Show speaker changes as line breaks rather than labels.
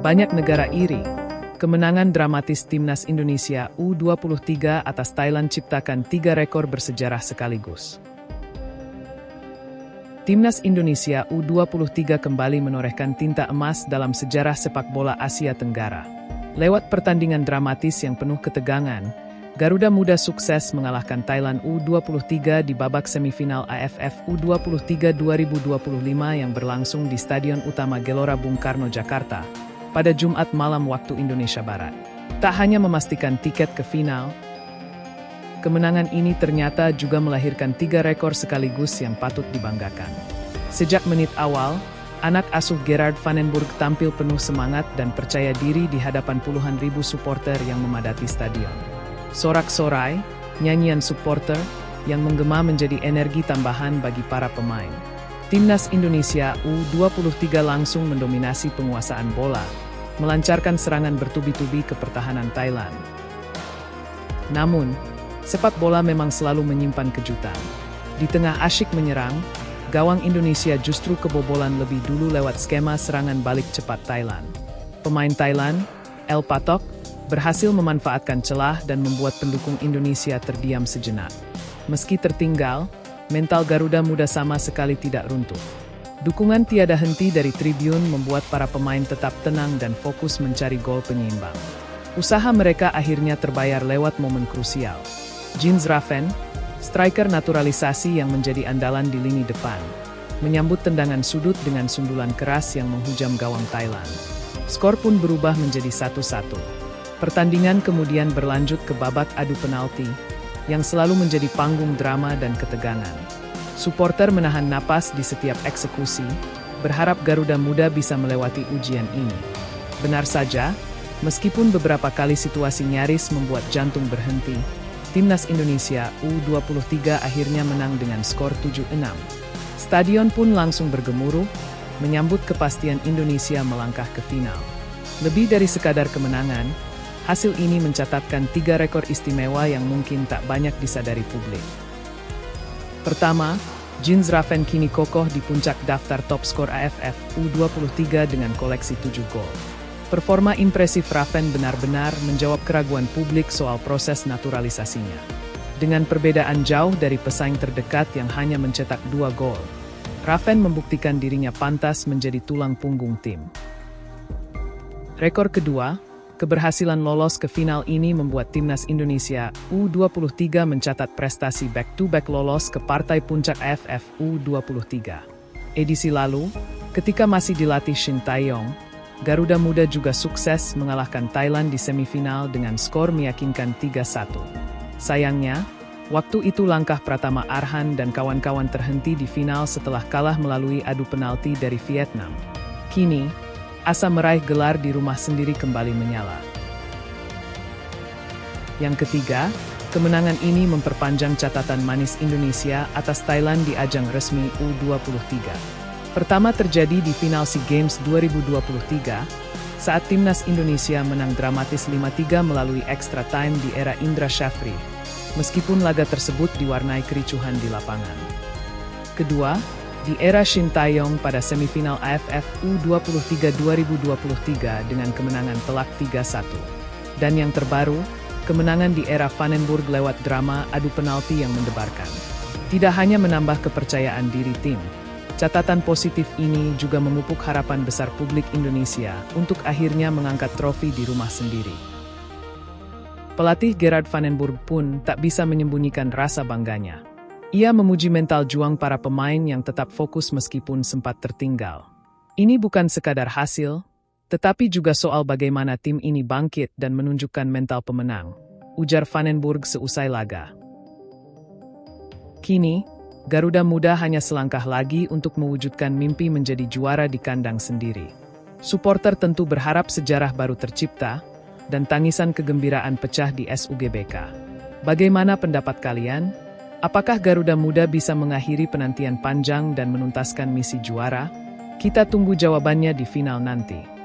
Banyak negara iri. Kemenangan dramatis Timnas Indonesia U23 atas Thailand ciptakan 3 rekor bersejarah sekaligus. Timnas Indonesia U23 kembali menorehkan tinta emas dalam sejarah sepak bola Asia Tenggara. Lewat pertandingan dramatis yang penuh ketegangan, Garuda Muda sukses mengalahkan Thailand U23 di babak semifinal AFF U23 2025 yang berlangsung di Stadion Utama Gelora Bung Karno, Jakarta, pada Jumat malam waktu Indonesia Barat. Tak hanya memastikan tiket ke final, kemenangan ini ternyata juga melahirkan 3 rekor sekaligus yang patut dibanggakan. Sejak menit awal, anak asuh Gerard van den Burg tampil penuh semangat dan percaya diri di hadapan puluhan ribu supporter yang memadati stadion. Sorak-sorai, nyanyian supporter, yang menggema menjadi energi tambahan bagi para pemain. Timnas Indonesia U23 langsung mendominasi penguasaan bola, melancarkan serangan bertubi-tubi ke pertahanan Thailand. Namun, sepak bola memang selalu menyimpan kejutan. Di tengah asyik menyerang, gawang Indonesia justru kebobolan lebih dulu lewat skema serangan balik cepat Thailand. Pemain Thailand, El Patok, berhasil memanfaatkan celah dan membuat pendukung Indonesia terdiam sejenak. Meski tertinggal, mental Garuda Muda sama sekali tidak runtuh. Dukungan tiada henti dari tribun membuat para pemain tetap tenang dan fokus mencari gol penyeimbang. Usaha mereka akhirnya terbayar lewat momen krusial. Jens Raffen, striker naturalisasi yang menjadi andalan di lini depan, menyambut tendangan sudut dengan sundulan keras yang menghujam gawang Thailand. Skor pun berubah menjadi 1-1. Pertandingan kemudian berlanjut ke babak adu penalti, yang selalu menjadi panggung drama dan ketegangan. Supporter menahan napas di setiap eksekusi, berharap Garuda Muda bisa melewati ujian ini. Benar saja, meskipun beberapa kali situasi nyaris membuat jantung berhenti, Timnas Indonesia U23 akhirnya menang dengan skor 7-6. Stadion pun langsung bergemuruh, menyambut kepastian Indonesia melangkah ke final. Lebih dari sekadar kemenangan, hasil ini mencatatkan 3 rekor istimewa yang mungkin tak banyak disadari publik. Pertama, Jens Raffen kini kokoh di puncak daftar top skor AFF U23 dengan koleksi 7 gol. Performa impresif Raffen benar-benar menjawab keraguan publik soal proses naturalisasinya. Dengan perbedaan jauh dari pesaing terdekat yang hanya mencetak 2 gol, Raffen membuktikan dirinya pantas menjadi tulang punggung tim. Rekor kedua, keberhasilan lolos ke final ini membuat Timnas Indonesia U23 mencatat prestasi back-to-back lolos ke partai puncak AFF U23. Edisi lalu, ketika masih dilatih Shin Tae-yong, Garuda Muda juga sukses mengalahkan Thailand di semifinal dengan skor meyakinkan 3-1. Sayangnya, waktu itu langkah Pratama Arhan dan kawan-kawan terhenti di final setelah kalah melalui adu penalti dari Vietnam. Kini, asa meraih gelar di rumah sendiri kembali menyala. Yang ketiga, kemenangan ini memperpanjang catatan manis Indonesia atas Thailand di ajang resmi U23. Pertama terjadi di final SEA Games 2023, saat Timnas Indonesia menang dramatis 5-3 melalui extra time di era Indra Syafri, meskipun laga tersebut diwarnai kericuhan di lapangan. Kedua, di era Shin Tae-yong pada semifinal AFF U23 2023 dengan kemenangan telak 3-1. Dan yang terbaru, kemenangan di era Van den Burg lewat drama adu penalti yang mendebarkan. Tidak hanya menambah kepercayaan diri tim, catatan positif ini juga memupuk harapan besar publik Indonesia untuk akhirnya mengangkat trofi di rumah sendiri. Pelatih Gerard van den Burg pun tak bisa menyembunyikan rasa bangganya. Ia memuji mental juang para pemain yang tetap fokus meskipun sempat tertinggal. Ini bukan sekadar hasil, tetapi juga soal bagaimana tim ini bangkit dan menunjukkan mental pemenang, ujar Van den Burg seusai laga. Kini, Garuda Muda hanya selangkah lagi untuk mewujudkan mimpi menjadi juara di kandang sendiri. Supporter tentu berharap sejarah baru tercipta, dan tangisan kegembiraan pecah di SUGBK. Bagaimana pendapat kalian? Apakah Garuda Muda bisa mengakhiri penantian panjang dan menuntaskan misi juara? Kita tunggu jawabannya di final nanti.